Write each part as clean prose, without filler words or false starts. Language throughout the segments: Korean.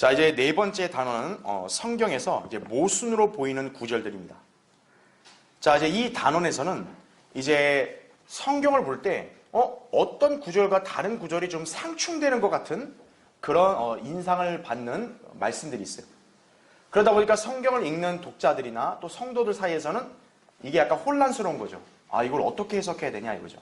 자, 이제 네 번째 단어는 성경에서 이제 모순으로 보이는 구절들입니다. 자, 이제 이 단원에서는 이제 성경을 볼 때 어떤 구절과 다른 구절이 좀 상충되는 것 같은 그런 인상을 받는 말씀들이 있어요. 그러다 보니까 성경을 읽는 독자들이나 또 성도들 사이에서는 이게 약간 혼란스러운 거죠. 아, 이걸 어떻게 해석해야 되냐 이거죠.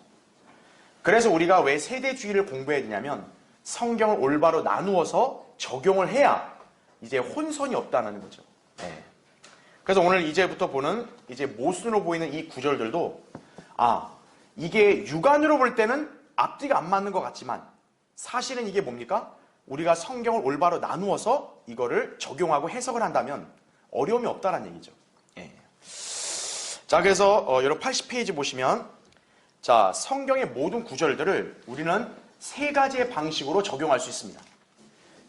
그래서 우리가 왜 세대주의를 공부해야 되냐면 성경을 올바로 나누어서 적용을 해야 이제 혼선이 없다는 거죠. 네. 그래서 오늘 이제부터 보는 이제 모순으로 보이는 이 구절들도 이게 육안으로 볼 때는 앞뒤가 안 맞는 것 같지만 사실은 이게 뭡니까? 우리가 성경을 올바로 나누어서 이거를 적용하고 해석을 한다면 어려움이 없다는 얘기죠. 예. 자, 그래서 여러분 80페이지 보시면 자, 성경의 모든 구절들을 우리는 세 가지의 방식으로 적용할 수 있습니다.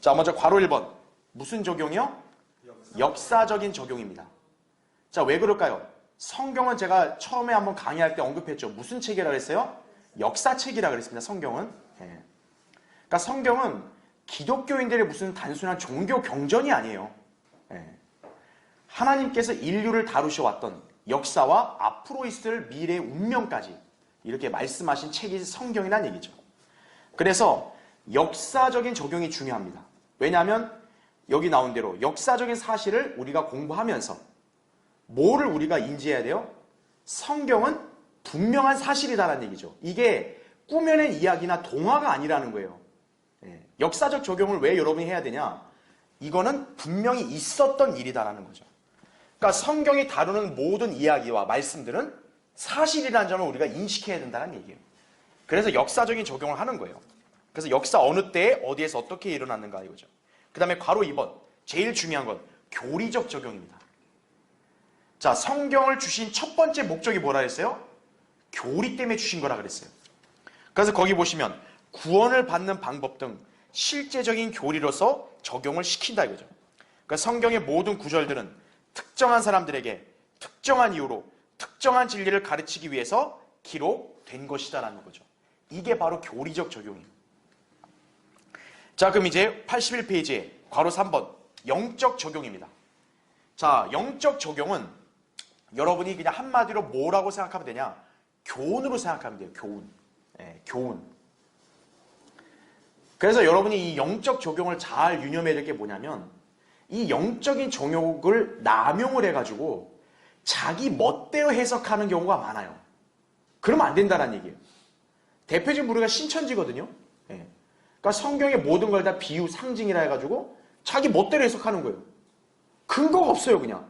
자, 먼저 괄호 1번. 무슨 적용이요? 역사적인 적용입니다. 자, 왜 그럴까요? 성경은 제가 처음에 한번 강의할 때 언급했죠. 무슨 책이라고 했어요? 역사책이라고 그랬습니다. 성경은. 예. 그러니까 성경은 기독교인들의 무슨 단순한 종교 경전이 아니에요. 예. 하나님께서 인류를 다루셔왔던 역사와 앞으로 있을 미래의 운명까지 이렇게 말씀하신 책이 성경이란 얘기죠. 그래서 역사적인 적용이 중요합니다. 왜냐하면 여기 나온 대로 역사적인 사실을 우리가 공부하면서 뭐를 우리가 인지해야 돼요? 성경은 분명한 사실이다라는 얘기죠. 이게 꾸며낸 이야기나 동화가 아니라는 거예요. 역사적 적용을 왜 여러분이 해야 되냐? 이거는 분명히 있었던 일이다라는 거죠. 그러니까 성경이 다루는 모든 이야기와 말씀들은 사실이라는 점을 우리가 인식해야 된다는 얘기예요. 그래서 역사적인 적용을 하는 거예요. 그래서 역사 어느 때에 어디에서 어떻게 일어났는가 이거죠. 그 다음에 괄호 2번. 제일 중요한 건 교리적 적용입니다. 자, 성경을 주신 첫 번째 목적이 뭐라 그랬어요? 교리 때문에 주신 거라 그랬어요. 그래서 거기 보시면 구원을 받는 방법 등 실제적인 교리로서 적용을 시킨다 이거죠. 그러니까 성경의 모든 구절들은 특정한 사람들에게 특정한 이유로 특정한 진리를 가르치기 위해서 기록된 것이다라는 거죠. 이게 바로 교리적 적용이에요. 자, 그럼 이제 81페이지에 괄호 3번 영적 적용입니다. 자, 영적 적용은 여러분이 그냥 한마디로 뭐라고 생각하면 되냐? 교훈으로 생각하면 돼요. 교훈. 네, 교훈. 그래서 여러분이 이 영적 적용을 잘 유념해야 될 게 뭐냐면 이 영적인 적용을 남용을 해가지고 자기 멋대로 해석하는 경우가 많아요. 그러면 안 된다는 얘기예요. 대표적인 우리가 신천지거든요. 네. 그러니까 성경의 모든 걸 다 비유, 상징이라 해가지고 자기 멋대로 해석하는 거예요. 근거가 없어요, 그냥.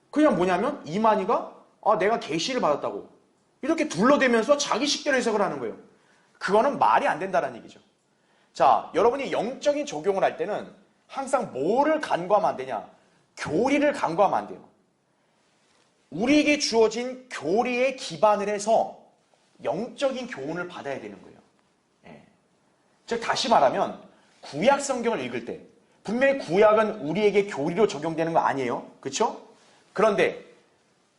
그냥 뭐냐면 이만희가 내가 계시를 받았다고 이렇게 둘러대면서 자기 식대로 해석을 하는 거예요. 그거는 말이 안 된다는 얘기죠. 자, 여러분이 영적인 적용을 할 때는 항상 뭐를 간과하면 안 되냐? 교리를 간과하면 안 돼요. 우리에게 주어진 교리에 기반을 해서 영적인 교훈을 받아야 되는 거예요. 즉 다시 말하면 구약 성경을 읽을 때 분명히 구약은 우리에게 교리로 적용되는 거 아니에요. 그렇죠? 그런데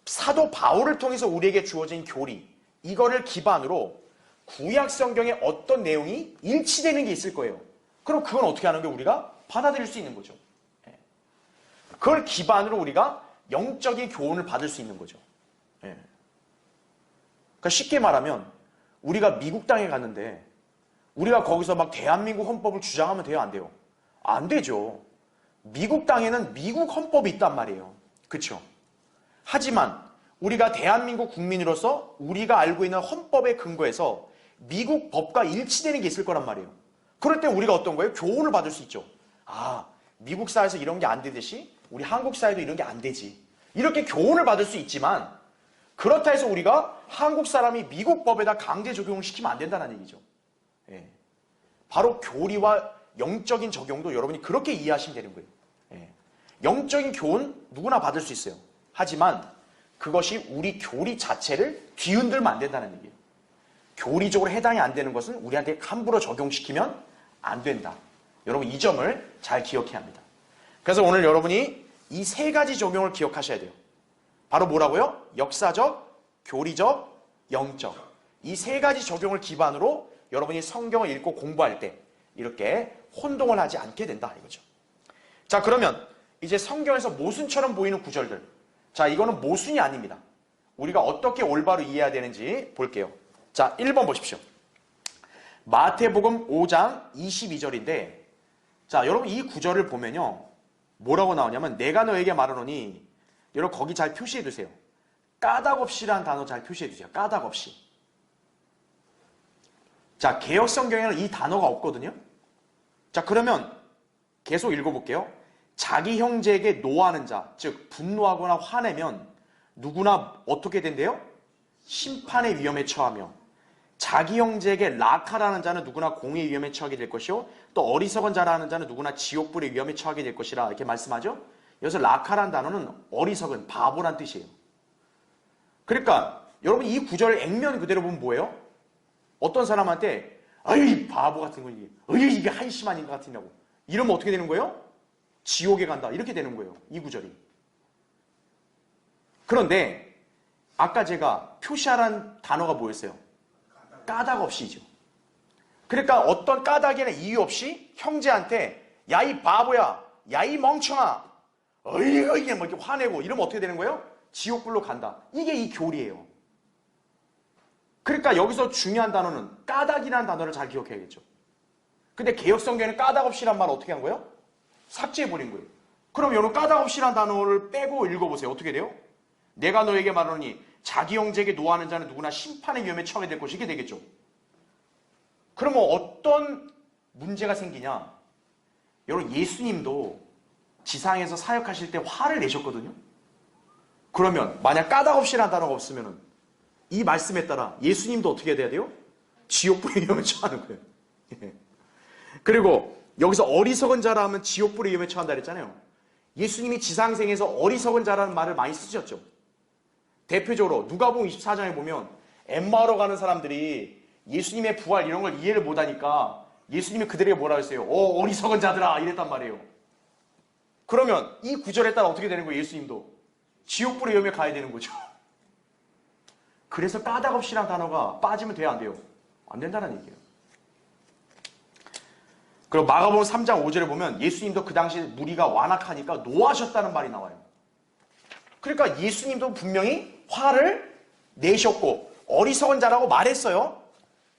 사도 바울을 통해서 우리에게 주어진 교리 이거를 기반으로 구약 성경의 어떤 내용이 일치되는 게 있을 거예요. 그럼 그건 어떻게 하는 게 우리가 받아들일 수 있는 거죠. 그걸 기반으로 우리가 영적인 교훈을 받을 수 있는 거죠. 그러니까 쉽게 말하면 우리가 미국 땅에 갔는데 우리가 거기서 막 대한민국 헌법을 주장하면 돼요? 안 돼요? 안 되죠. 미국 땅에는 미국 헌법이 있단 말이에요. 그렇죠? 하지만 우리가 대한민국 국민으로서 우리가 알고 있는 헌법에 근거해서 미국 법과 일치되는 게 있을 거란 말이에요. 그럴 때 우리가 어떤 거예요? 교훈을 받을 수 있죠. 미국 사회에서 이런 게 안 되듯이 우리 한국 사회도 이런 게 안 되지. 이렇게 교훈을 받을 수 있지만 그렇다 해서 우리가 한국 사람이 미국 법에다 강제 적용을 시키면 안 된다는 얘기죠. 바로 교리와 영적인 적용도 여러분이 그렇게 이해하시면 되는 거예요. 영적인 교훈 누구나 받을 수 있어요. 하지만 그것이 우리 교리 자체를 뒤흔들면 안 된다는 얘기예요. 교리적으로 해당이 안 되는 것은 우리한테 함부로 적용시키면 안 된다. 여러분 이 점을 잘 기억해야 합니다. 그래서 오늘 여러분이 이 세 가지 적용을 기억하셔야 돼요. 바로 뭐라고요? 역사적, 교리적, 영적. 이 세 가지 적용을 기반으로 여러분이 성경을 읽고 공부할 때 이렇게 혼동을 하지 않게 된다 이거죠. 자, 그러면 이제 성경에서 모순처럼 보이는 구절들. 자, 이거는 모순이 아닙니다. 우리가 어떻게 올바로 이해해야 되는지 볼게요. 자, 1번 보십시오. 마태복음 5장 22절인데, 자, 여러분 이 구절을 보면요. 뭐라고 나오냐면, 내가 너에게 말하노니, 여러분 거기 잘 표시해 두세요. 까닭없이라는 단어 잘 표시해 두세요. 까닭없이. 자, 개역 성경에는 이 단어가 없거든요. 자, 그러면 계속 읽어볼게요. 자기 형제에게 노하는 자, 즉 분노하거나 화내면 누구나 어떻게 된대요? 심판의 위험에 처하며, 자기 형제에게 락하라는 자는 누구나 공의 위험에 처하게 될 것이요, 또 어리석은 자라는 자는 누구나 지옥불의 위험에 처하게 될 것이라 이렇게 말씀하죠. 여기서 락하라는 단어는 어리석은, 바보란 뜻이에요. 그러니까 여러분 이 구절 액면 그대로 보면 뭐예요? 어떤 사람한테 어이 바보 같은 거지, 어이 이게 한심한 인간 같으냐고 이러면 어떻게 되는 거예요? 지옥에 간다 이렇게 되는 거예요, 이 구절이. 그런데 아까 제가 표시하라는 단어가 뭐였어요? 까닭없이죠. 그러니까 어떤 까닭이나 이유 없이 형제한테 야 이 바보야, 야 이 멍청아, 어이구 이게 뭐 이렇게 화내고 이러면 어떻게 되는 거예요? 지옥불로 간다. 이게 이 교리예요. 그러니까 여기서 중요한 단어는 까닭이라는 단어를 잘 기억해야겠죠. 근데 개역성경에는 까닭없이란 말 어떻게 한 거예요? 삭제해버린 거예요. 그럼 여러분 까닭없이란 단어를 빼고 읽어보세요. 어떻게 돼요? 내가 너에게 말하노니 자기 형제에게 노하는 자는 누구나 심판의 위험에 처하게 될 것이, 이게 되겠죠. 그러면 어떤 문제가 생기냐? 여러분 예수님도 지상에서 사역하실 때 화를 내셨거든요. 그러면 만약 까닭없이라는 단어가 없으면 이 말씀에 따라 예수님도 어떻게 돼야 돼요? 지옥불의 위험에 처하는 거예요. 그리고 여기서 어리석은 자라 하면 지옥불의 위험에 처한다 그랬잖아요. 예수님이 지상생에서 어리석은 자라는 말을 많이 쓰셨죠. 대표적으로 누가복음 24장에 보면 엠마오로 가는 사람들이 예수님의 부활 이런 걸 이해를 못하니까 예수님이 그들에게 뭐라 했어요? 어리석은 자들아 이랬단 말이에요. 그러면 이 구절에 따라 어떻게 되는 거예요? 예수님도 지옥불의 위험에 가야 되는 거죠. 그래서 까닭없이라는 단어가 빠지면 돼요, 안 돼요? 안 된다는 얘기예요. 그리고 마가복음 3장 5절에 보면 예수님도 그 당시 무리가 완악하니까 노하셨다는 말이 나와요. 그러니까 예수님도 분명히 화를 내셨고 어리석은 자라고 말했어요.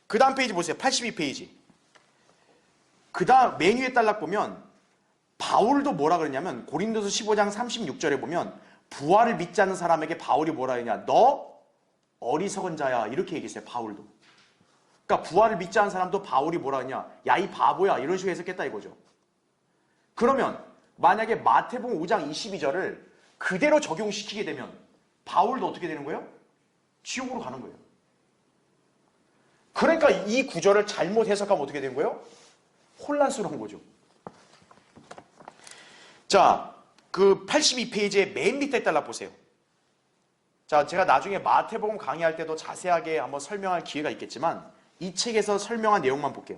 그 다음 페이지 보세요. 82페이지. 그 다음 맨 위에 딸락 보면 바울도 뭐라 그랬냐면 고린도서 15장 36절에 보면 부활을 믿지 않는 사람에게 바울이 뭐라 했냐? 너 어리석은 자야 이렇게 얘기했어요. 바울도. 그러니까 부활을 믿지 않는 사람도 바울이 뭐라 했냐? 야 이 바보야 이런 식으로 해석했다 이거죠. 그러면 만약에 마태복음 5장 22절을 그대로 적용시키게 되면 바울도 어떻게 되는 거예요? 지옥으로 가는 거예요. 그러니까 이 구절을 잘못 해석하면 어떻게 되는 거예요? 혼란스러운 거죠. 자, 그 82페이지의 맨 밑에 달라 보세요. 자, 제가 나중에 마태복음 강의할 때도 자세하게 한번 설명할 기회가 있겠지만 이 책에서 설명한 내용만 볼게요.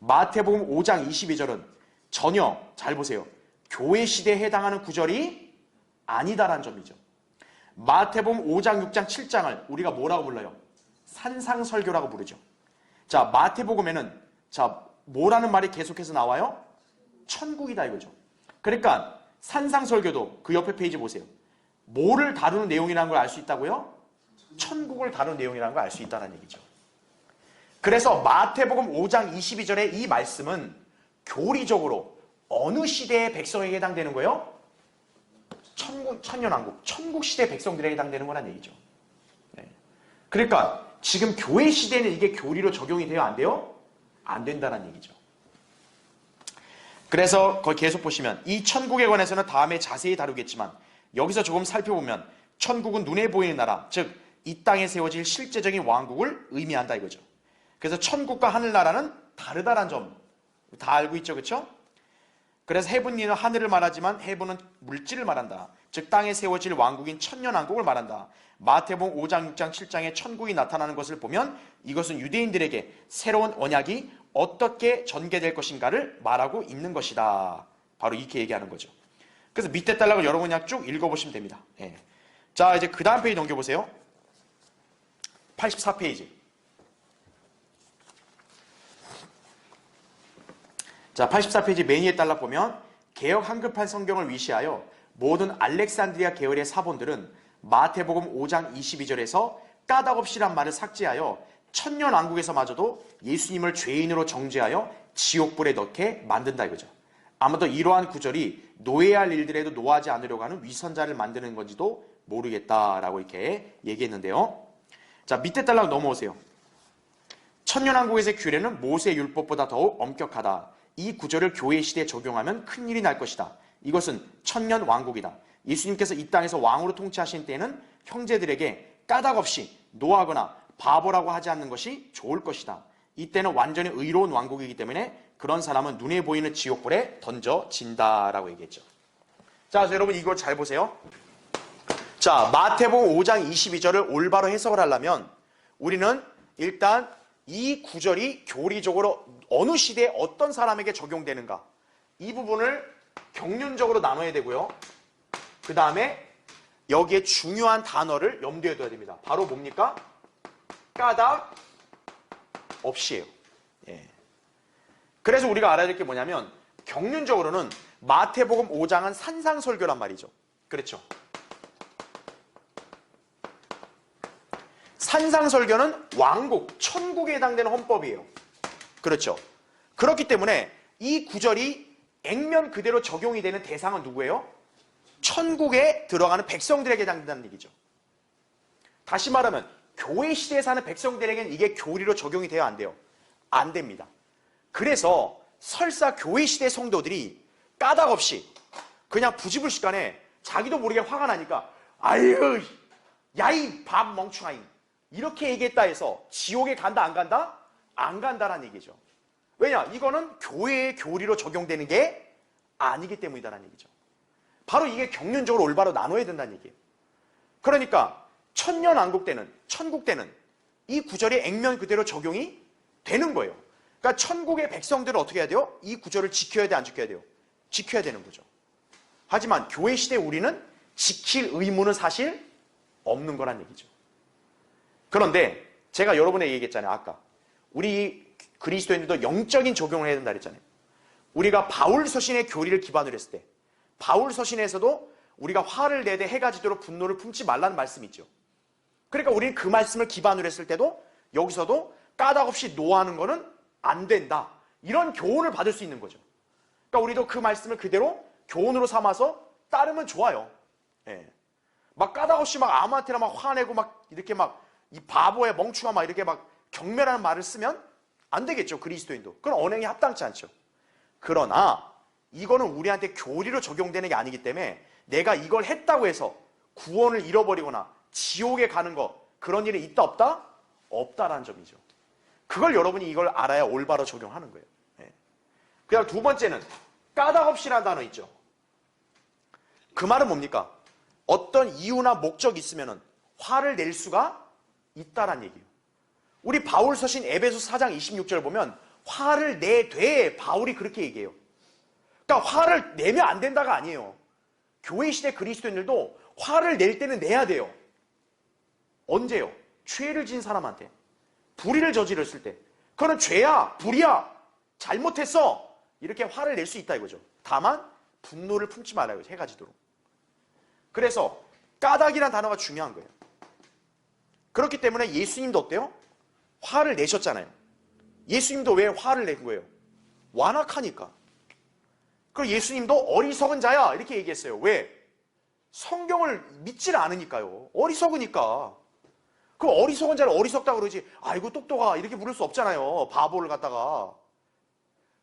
마태복음 5장 22절은 전혀, 잘 보세요, 교회 시대에 해당하는 구절이 아니다라는 점이죠. 마태복음 5장, 6장, 7장을 우리가 뭐라고 불러요? 산상설교라고 부르죠. 자, 마태복음에는 자, 뭐라는 말이 계속해서 나와요? 천국이다 이거죠. 그러니까 산상설교도 그 옆에 페이지 보세요. 뭐를 다루는 내용이라는 걸 알 수 있다고요? 천국을 다루는 내용이라는 걸 알 수 있다는 얘기죠. 그래서 마태복음 5장 22절의 이 말씀은 교리적으로 어느 시대의 백성에게 해당되는 거예요? 천년왕국, 천국 시대 백성들에게 해당되는 거란 얘기죠. 네. 그러니까 지금 교회 시대는 이게 교리로 적용이 돼요? 안 돼요? 안 된다는 얘기죠. 그래서 거기 계속 보시면 이 천국에 관해서는 다음에 자세히 다루겠지만 여기서 조금 살펴보면 천국은 눈에 보이는 나라, 즉 이 땅에 세워질 실제적인 왕국을 의미한다 이거죠. 그래서 천국과 하늘나라는 다르다는 점 다 알고 있죠, 그렇죠? 그래서 헤븐리는 하늘을 말하지만 헤븐은 물질을 말한다. 즉 땅에 세워질 왕국인 천년왕국을 말한다. 마태복음 5장, 6장, 7장에 천국이 나타나는 것을 보면 이것은 유대인들에게 새로운 언약이 어떻게 전개될 것인가를 말하고 있는 것이다. 바로 이렇게 얘기하는 거죠. 그래서 밑에 단락을 여러분이 그냥 쭉 읽어보시면 됩니다. 예. 자, 이제 그 다음 페이지 넘겨보세요. 84페이지. 자, 84페이지 맨 위에 딸락 보면 개역 한글판 성경을 위시하여 모든 알렉산드리아 계열의 사본들은 마태복음 5장 22절에서 까닭없이란 말을 삭제하여 천년왕국에서마저도 예수님을 죄인으로 정죄하여 지옥불에 넣게 만든다 이거죠. 아마도 이러한 구절이 노예할 할 일들에도 노하지 않으려고 하는 위선자를 만드는 건지도 모르겠다라고 이렇게 얘기했는데요. 자, 밑에 딸락 넘어오세요. 천년왕국에서의 규례는 모세의 율법보다 더욱 엄격하다. 이 구절을 교회 시대에 적용하면 큰일이 날 것이다. 이것은 천년왕국이다. 예수님께서 이 땅에서 왕으로 통치하신 때에는 형제들에게 까닭없이 노하거나 바보라고 하지 않는 것이 좋을 것이다. 이때는 완전히 의로운 왕국이기 때문에 그런 사람은 눈에 보이는 지옥불에 던져진다라고 얘기했죠. 자, 그래서 여러분 이거 잘 보세요. 자, 마태복음 5장 22절을 올바로 해석을 하려면 우리는 일단 이 구절이 교리적으로 어느 시대에 어떤 사람에게 적용되는가 이 부분을 경륜적으로 나눠야 되고요. 그 다음에 여기에 중요한 단어를 염두에 둬야 됩니다. 바로 뭡니까? 까닭 없이예요. 예. 그래서 우리가 알아야 될 게 뭐냐면 경륜적으로는 마태복음 5장은 산상설교란 말이죠. 그렇죠? 산상설교는 왕국, 천국에 해당되는 헌법이에요. 그렇죠? 그렇기 때문에 이 구절이 액면 그대로 적용이 되는 대상은 누구예요? 천국에 들어가는 백성들에게 해당된다는 얘기죠. 다시 말하면 교회 시대에 사는 백성들에게는 이게 교리로 적용이 돼야 안 돼요? 안 됩니다. 그래서 설사 교회 시대 성도들이 까닭없이 그냥 부지불식간에 자기도 모르게 화가 나니까 아유 야 이 밥 멍충아이 이렇게 얘기했다 해서 지옥에 간다 안 간다? 안 간다라는 얘기죠. 왜냐? 이거는 교회의 교리로 적용되는 게 아니기 때문이다라는 얘기죠. 바로 이게 경륜적으로 올바로 나눠야 된다는 얘기예요. 그러니까 천년왕국 때는, 천국 때는 이 구절이 액면 그대로 적용이 되는 거예요. 그러니까 천국의 백성들은 어떻게 해야 돼요? 이 구절을 지켜야 돼, 안 지켜야 돼요? 지켜야 되는 거죠. 하지만 교회 시대 우리는 지킬 의무는 사실 없는 거란 얘기죠. 그런데 제가 여러분에게 얘기했잖아요. 아까 우리 그리스도인들도 영적인 적용을 해야 된다 그랬잖아요. 우리가 바울 서신의 교리를 기반으로 했을 때 바울 서신에서도 우리가 화를 내되 해가 지도록 분노를 품지 말라는 말씀이 있죠. 그러니까 우리는 그 말씀을 기반으로 했을 때도 여기서도 까닭없이 노하는 거는 안 된다. 이런 교훈을 받을 수 있는 거죠. 그러니까 우리도 그 말씀을 그대로 교훈으로 삼아서 따르면 좋아요. 예. 막 까닭없이 막 아무한테나 막 화내고 막 이렇게 막 이 바보야 멍충아 막 이렇게 막 경멸하는 말을 쓰면 안 되겠죠. 그리스도인도. 그건 언행이 합당치 않죠. 그러나 이거는 우리한테 교리로 적용되는 게 아니기 때문에 내가 이걸 했다고 해서 구원을 잃어버리거나 지옥에 가는 거 그런 일이 있다 없다? 없다라는 점이죠. 그걸 여러분이 이걸 알아야 올바로 적용하는 거예요. 네. 그다음 두 번째는 까닭없이라는 단어 있죠. 그 말은 뭡니까? 어떤 이유나 목적이 있으면 화를 낼 수가 있다란 얘기예요. 우리 바울 서신 에베소 4장 26절 보면 화를 내되 바울이 그렇게 얘기해요. 그러니까 화를 내면 안 된다가 아니에요. 교회 시대 그리스도인들도 화를 낼 때는 내야 돼요. 언제요? 죄를 지은 사람한테 불의를 저질렀을 때 그거는 죄야 불이야 잘못했어 이렇게 화를 낼 수 있다 이거죠. 다만 분노를 품지 말아요. 해가 지도록. 그래서 까닭이란 단어가 중요한 거예요. 그렇기 때문에 예수님도 어때요? 화를 내셨잖아요. 예수님도 왜 화를 낸 거예요? 완악하니까. 그리고 예수님도 어리석은 자야 이렇게 얘기했어요. 왜? 성경을 믿질 않으니까요. 어리석으니까. 그 어리석은 자를 어리석다고 그러지 아이고 똑똑아 이렇게 부를 수 없잖아요. 바보를 갖다가.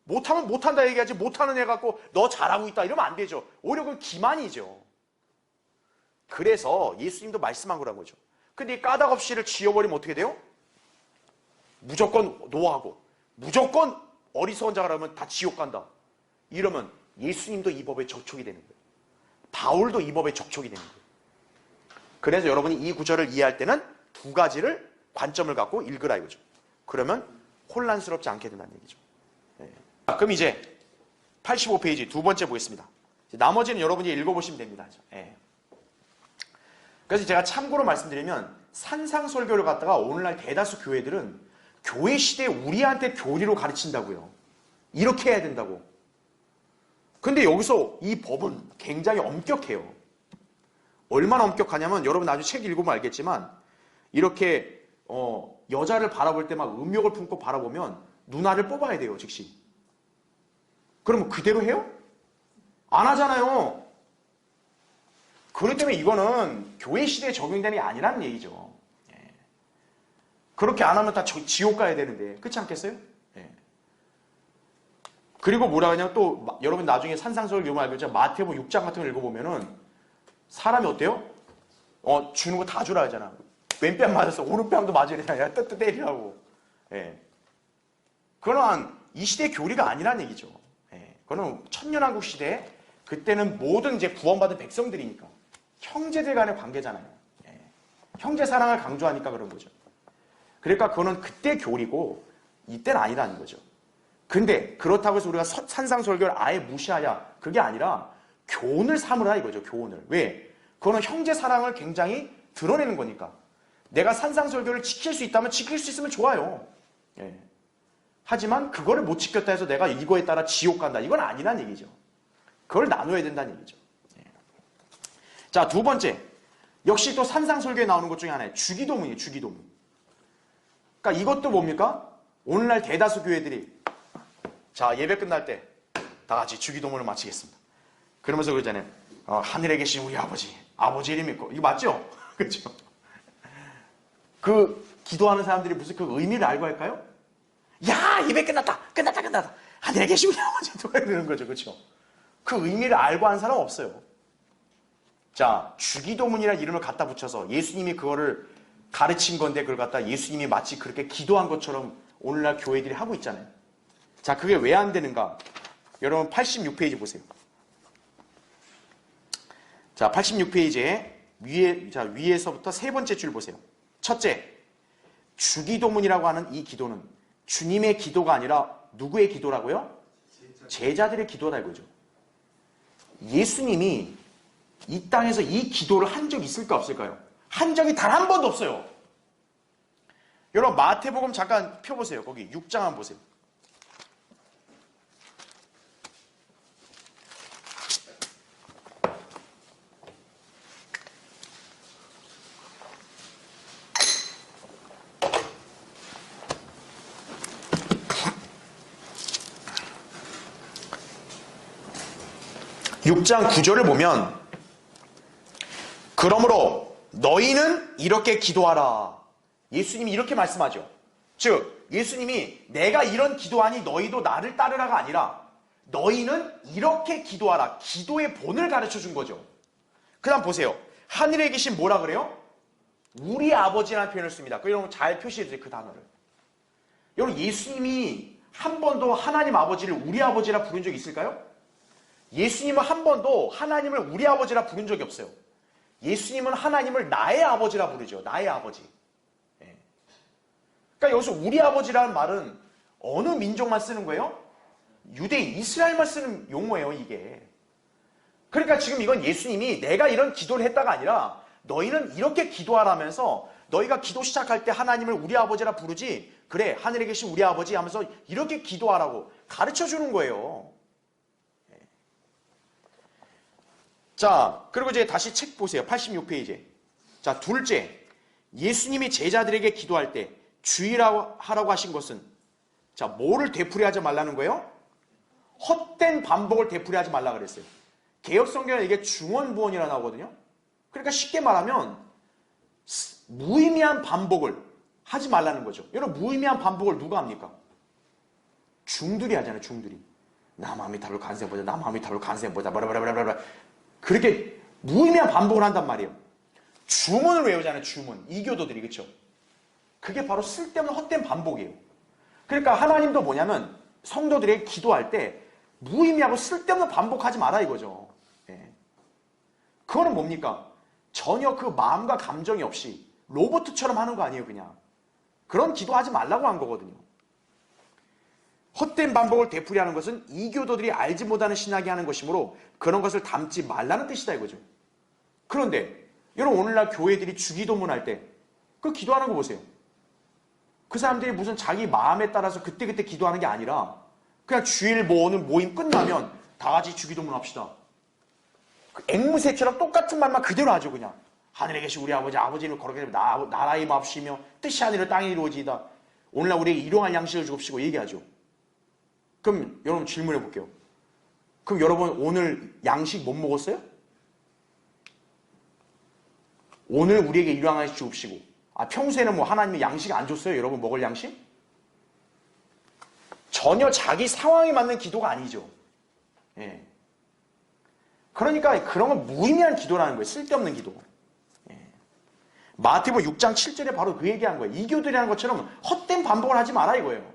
못하면 못한다 얘기하지 못하는 애 갖고 너 잘하고 있다 이러면 안 되죠. 오히려 그건 기만이죠. 그래서 예수님도 말씀한 거란 거죠. 근데 이 까닭없이를 지어버리면 어떻게 돼요? 무조건 노하고 무조건 어리석은 자가 라면 다 지옥 간다. 이러면 예수님도 이 법에 적촉이 되는 거예요. 바울도 이 법에 적촉이 되는 거예요. 그래서 여러분이 이 구절을 이해할 때는 두 가지를 관점을 갖고 읽으라 이거죠. 그러면 혼란스럽지 않게 된다는 얘기죠. 네. 그럼 이제 85페이지 두 번째 보겠습니다. 나머지는 여러분이 읽어보시면 됩니다. 네. 그래서 제가 참고로 말씀드리면 산상설교를 갖다가 오늘날 대다수 교회들은 교회 시대에 우리한테 교리로 가르친다고요. 이렇게 해야 된다고. 근데 여기서 이 법은 굉장히 엄격해요. 얼마나 엄격하냐면 여러분 나중에 책 읽으면 알겠지만 이렇게 여자를 바라볼 때 막 음욕을 품고 바라보면 눈알을 뽑아야 돼요. 즉시. 그러면 그대로 해요? 안 하잖아요. 그렇기 때문에 이거는 교회 시대에 적용되는 게 아니라는 얘기죠. 예. 그렇게 안 하면 다 지옥 가야 되는데 그렇지 않겠어요? 예. 그리고 뭐라 하냐면 또 여러분 나중에 산상수훈 읽으면 알겠지만 마태복음 6장 같은 걸 읽어보면은 사람이 어때요? 주는 거 다 주라 하잖아. 왼뺨 맞았어. 오른뺨도 맞으려. 야, 뜨뜨 때리라고. 예. 그건 이 시대의 교리가 아니라는 얘기죠. 예. 그거는 천년왕국 시대에 그때는 모든 이제 구원받은 백성들이니까 형제들 간의 관계잖아요. 예. 형제 사랑을 강조하니까 그런 거죠. 그러니까 그거는 그때 교리고 이때는 아니라는 거죠. 근데 그렇다고 해서 우리가 산상설교를 아예 무시하냐? 그게 아니라 교훈을 삼으라 이거죠. 교훈을. 왜? 그거는 형제 사랑을 굉장히 드러내는 거니까. 내가 산상설교를 지킬 수 있다면 지킬 수 있으면 좋아요. 예. 하지만 그거를 못 지켰다 해서 내가 이거에 따라 지옥 간다. 이건 아니란 얘기죠. 그걸 나눠야 된다는 얘기죠. 예. 자, 두 번째. 역시 또 산상설교에 나오는 것 중에 하나예요. 주기도문이에요. 주기도문. 그러니까 이것도 뭡니까? 오늘날 대다수 교회들이 자, 예배 끝날 때 다 같이 주기도문을 마치겠습니다. 그러면서 그러잖아요. 하늘에 계신 우리 아버지, 아버지 이름 믿고. 이거 맞죠? 그렇죠? 그 기도하는 사람들이 무슨 그 의미를 알고 할까요? 야, 예배 끝났다. 하늘에 계신 우리 아버지 이러는 거죠. 그렇죠? 그 의미를 알고 하는 사람 없어요. 자, 주기도문이라는 이름을 갖다 붙여서 예수님이 그거를 가르친 건데 그걸 갖다 예수님이 마치 그렇게 기도한 것처럼 오늘날 교회들이 하고 있잖아요. 자, 그게 왜 안 되는가? 여러분 86페이지 보세요. 자, 86페이지에 위에서부터 세 번째 줄 보세요. 첫째, 주기도문이라고 하는 이 기도는 주님의 기도가 아니라 누구의 기도라고요? 제자들의 기도다 이거죠. 예수님이 이 땅에서 이 기도를 한 적이 있을까 없을까요? 한 적이 단 한 번도 없어요. 여러분 마태복음 잠깐 펴보세요. 거기 6장 한번 보세요. (6장 9절을) 보면 그러므로 너희는 이렇게 기도하라. 예수님이 이렇게 말씀하죠. 즉 예수님이 내가 이런 기도하니 너희도 나를 따르라가 아니라 너희는 이렇게 기도하라. 기도의 본을 가르쳐 준 거죠. 그 다음 보세요. 하늘에 계신 뭐라 그래요? 우리 아버지라는 표현을 씁니다. 여러분 잘 표시해 주세요. 그 단어를. 여러분 예수님이 한 번도 하나님 아버지를 우리 아버지라 부른 적이 있을까요? 예수님은 한 번도 하나님을 우리 아버지라 부른 적이 없어요. 예수님은 하나님을 나의 아버지라 부르죠. 나의 아버지. 예. 그러니까 여기서 우리 아버지라는 말은 어느 민족만 쓰는 거예요? 유대인, 이스라엘만 쓰는 용어예요, 이게. 그러니까 지금 이건 예수님이 내가 이런 기도를 했다가 아니라 너희는 이렇게 기도하라면서 너희가 기도 시작할 때 하나님을 우리 아버지라 부르지 그래 하늘에 계신 우리 아버지 하면서 이렇게 기도하라고 가르쳐 주는 거예요. 자, 그리고 이제 다시 책 보세요. 86페이지에. 자, 둘째. 예수님이 제자들에게 기도할 때 주의라고 하라고 하신 것은 자, 뭐를 되풀이하지 말라는 거예요? 헛된 반복을 되풀이하지 말라 그랬어요. 개혁성경에 이게 중언부언이라 나오거든요. 그러니까 쉽게 말하면 무의미한 반복을 하지 말라는 거죠. 여러분 무의미한 반복을 누가 합니까? 중들이 하잖아요. 중들이. 나 마음이 다룰 간생 보자. 나 마음이 다룰 간생 보자. 뭐라뭐라뭐라 그렇게 무의미한 반복을 한단 말이에요. 주문을 외우잖아요. 주문. 이교도들이. 그렇죠? 그게 바로 쓸데없는 헛된 반복이에요. 그러니까 하나님도 뭐냐면 성도들에게 기도할 때 무의미하고 쓸데없는 반복하지 마라 이거죠. 예. 그거는 뭡니까? 전혀 그 마음과 감정이 없이 로봇처럼 하는 거 아니에요. 그냥. 그런 기도하지 말라고 한 거거든요. 헛된 반복을 되풀이하는 것은 이교도들이 알지 못하는 신학이 하는 것이므로 그런 것을 담지 말라는 뜻이다 이거죠. 그런데 여러분 오늘날 교회들이 주기도문 할 때 그 기도하는 거 보세요. 그 사람들이 무슨 자기 마음에 따라서 그때그때 기도하는 게 아니라 그냥 주일 뭐 오늘 모임 끝나면 다 같이 주기도문 합시다. 그 앵무새처럼 똑같은 말만 그대로 하죠. 그냥 하늘에 계신 우리 아버지, 아버지를 거룩히 나라의 마옵시며 뜻이 하늘에 땅에 이루어지이다. 오늘날 우리에게 일용할 양식을 주옵시고 얘기하죠. 그럼 여러분 질문해 볼게요. 그럼 여러분 오늘 양식 못 먹었어요? 오늘 우리에게 일용할 양식 주옵시고, 평소에는 뭐 하나님이 양식 안 줬어요? 여러분 먹을 양식? 전혀 자기 상황에 맞는 기도가 아니죠. 예. 그러니까 그런 건 무의미한 기도라는 거예요. 쓸데없는 기도. 예. 마태복음 6장 7절에 바로 그 얘기한 거예요. 이교들이라는 것처럼 헛된 반복을 하지 마라 이거예요.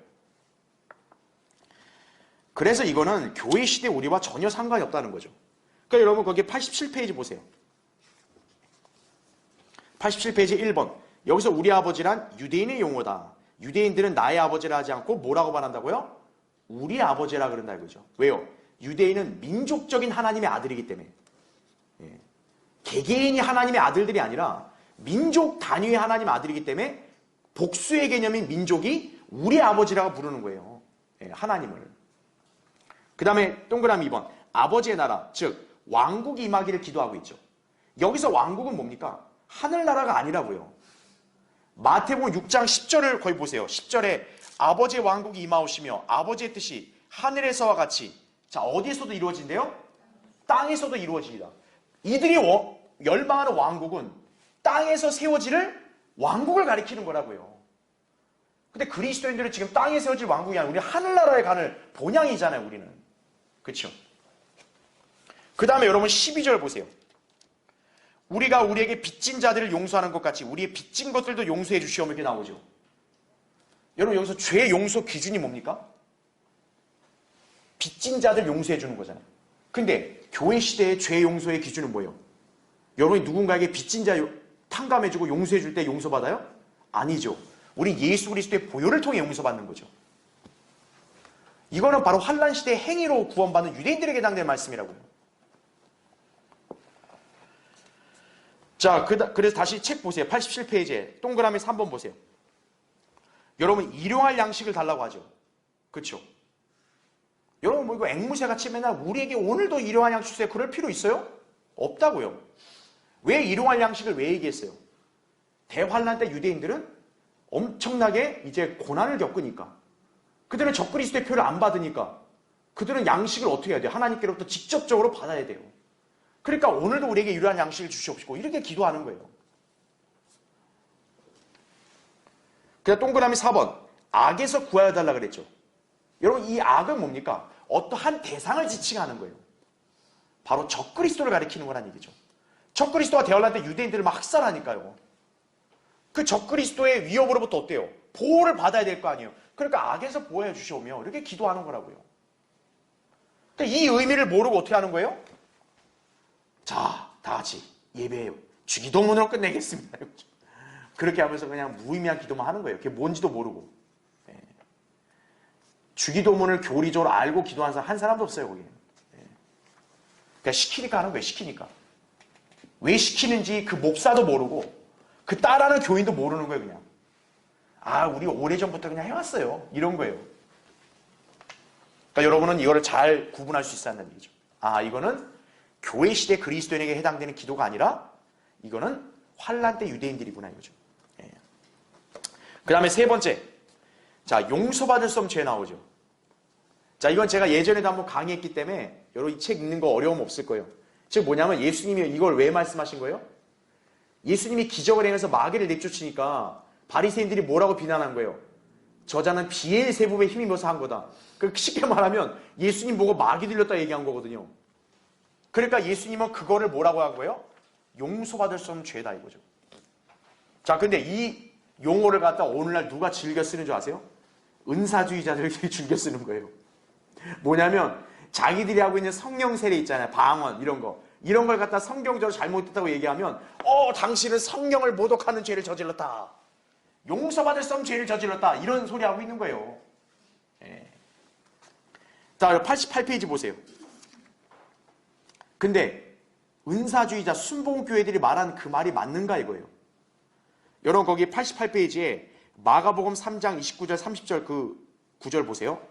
그래서 이거는 교회 시대 우리와 전혀 상관이 없다는 거죠. 그러니까 여러분 거기 87페이지 보세요. 87페이지 1번. 여기서 우리 아버지란 유대인의 용어다. 유대인들은 나의 아버지라 하지 않고 뭐라고 말한다고요? 우리 아버지라 그런다 이거죠. 왜요? 유대인은 민족적인 하나님의 아들이기 때문에. 예. 개개인이 하나님의 아들들이 아니라 민족 단위의 하나님의 아들이기 때문에 복수의 개념인 민족이 우리 아버지라고 부르는 거예요. 예, 하나님을. 그 다음에 동그라미 2번. 아버지의 나라, 즉 왕국이 임하기를 기도하고 있죠. 여기서 왕국은 뭡니까? 하늘나라가 아니라고요. 마태복음 6장 10절을 거의 보세요. 10절에 아버지의 왕국이 임하오시며 아버지의 뜻이 하늘에서와 같이, 자 어디에서도 이루어진대요? 땅에서도 이루어지리라. 이들이 멸망하는 왕국은 땅에서 세워지를 왕국을 가리키는 거라고요. 근데 그리스도인들은 지금 땅에 세워질 왕국이 아니라 우리 하늘나라에 가는 본향이잖아요. 우리는. 그렇죠? 그 다음에 여러분 12절 보세요. 우리가 우리에게 빚진 자들을 용서하는 것 같이 우리의 빚진 것들도 용서해 주시오며 이렇게 나오죠. 여러분 여기서 죄 용서 기준이 뭡니까? 빚진 자들 용서해 주는 거잖아요. 근데 교회 시대의 죄 용서의 기준은 뭐예요? 여러분이 누군가에게 빚진 자 탕감해 주고 용서해 줄 때 용서받아요? 아니죠. 우리 예수 그리스도의 보혈을 통해 용서받는 거죠. 이거는 바로 환란 시대의 행위로 구원받는 유대인들에게 해당되는 말씀이라고요. 자, 그래서 다시 책 보세요. 87페이지에 동그라미 3번 보세요. 여러분 일용할 양식을 달라고 하죠. 그렇죠? 여러분 뭐 이거 앵무새같이 맨날 우리에게 오늘도 일용할 양식 주세요. 그럴 필요 있어요? 없다고요. 왜 일용할 양식을 왜 얘기했어요? 대환란 때 유대인들은 엄청나게 이제 고난을 겪으니까, 그들은 적그리스도의 표를 안 받으니까 그들은 양식을 어떻게 해야 돼요? 하나님께로부터 직접적으로 받아야 돼요. 그러니까 오늘도 우리에게 이러한 양식을 주시옵시고 이렇게 기도하는 거예요. 그다음 동그라미 4번. 악에서 구하여 달라 그랬죠. 여러분 이 악은 뭡니까? 어떠한 대상을 지칭하는 거예요. 바로 적그리스도를 가리키는 거란 얘기죠. 적그리스도가 대환란 때 유대인들을 막 학살하니까요. 그 적그리스도의 위협으로부터 어때요? 보호를 받아야 될 거 아니에요. 그러니까 악에서 보호해 주시오며 이렇게 기도하는 거라고요. 그러니까 이 의미를 모르고 어떻게 하는 거예요? 자, 다 같이 예배해요. 주기도문으로 끝내겠습니다. 그렇게 하면서 그냥 무의미한 기도만 하는 거예요. 그게 뭔지도 모르고. 예. 주기도문을 교리적으로 알고 기도하는 사람 한 사람도 없어요. 거기에. 예. 그러니까 시키니까 하는 거예요. 시키니까. 왜 시키는지 그 목사도 모르고 그 따라하는 교인도 모르는 거예요. 그냥. 우리 오래전부터 그냥 해왔어요. 이런 거예요. 그러니까 여러분은 이거를 잘 구분할 수 있어야 한다는 얘기죠. 이거는 교회 시대 그리스도인에게 해당되는 기도가 아니라 이거는 환란 때 유대인들이구나 이거죠. 예. 그 다음에 세 번째. 자, 용서받을 수 없는 죄 나오죠. 자, 이건 제가 예전에도 한번 강의했기 때문에 여러분 이 책 읽는 거 어려움 없을 거예요. 즉 뭐냐면 예수님이 이걸 왜 말씀하신 거예요? 예수님이 기적을 행해서 마귀를 내쫓으니까 바리새인들이 뭐라고 비난한 거예요? 저자는 비엘세붑에 힘입어서 한 거다. 쉽게 말하면 예수님 보고 마귀 들렸다 얘기한 거거든요. 그러니까 예수님은 그거를 뭐라고 한 거예요? 용서받을 수 없는 죄다 이거죠. 자, 근데 이 용어를 갖다 오늘날 누가 즐겨 쓰는 줄 아세요? 은사주의자들이 즐겨 쓰는 거예요. 뭐냐면 자기들이 하고 있는 성령 세례 있잖아요. 방언 이런 거. 이런 걸 갖다 성경적으로 잘못했다고 얘기하면 당신은 성령을 모독하는 죄를 저질렀다. 용서받을 수 없는 죄를 저질렀다. 이런 소리 하고 있는 거예요. 예. 자, 88페이지 보세요. 근데 은사주의자 순복음교회들이 말한 그 말이 맞는가 이거예요. 여러분 거기 88페이지에 마가복음 3장 29절 30절 그 구절 보세요.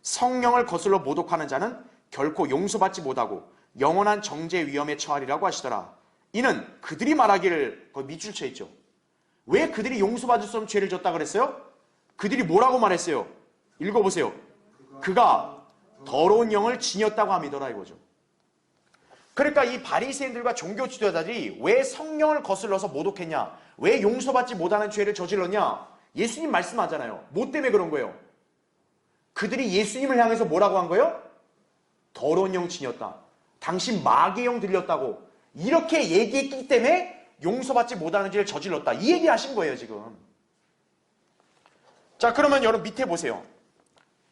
성령을 거슬러 모독하는 자는 결코 용서받지 못하고 영원한 정죄 위험에 처하리라고 하시더라. 이는 그들이 말하기를, 거기 밑줄 쳐 있죠. 왜 그들이 용서받을 수 없는 죄를 졌다 그랬어요? 그들이 뭐라고 말했어요? 읽어보세요. 그가 더러운 영을 지녔다고 함이더라 이거죠. 그러니까 이 바리새인들과 종교 지도자들이 왜 성령을 거슬러서 모독했냐? 왜 용서받지 못하는 죄를 저질렀냐? 예수님 말씀하잖아요. 뭐 때문에 그런 거예요? 그들이 예수님을 향해서 뭐라고 한 거예요? 더러운 영 지녔다. 당신 마귀의 영 들렸다고. 이렇게 얘기했기 때문에 용서받지 못하는 죄를 저질렀다. 이 얘기 하신 거예요, 지금. 자, 그러면 여러분 밑에 보세요.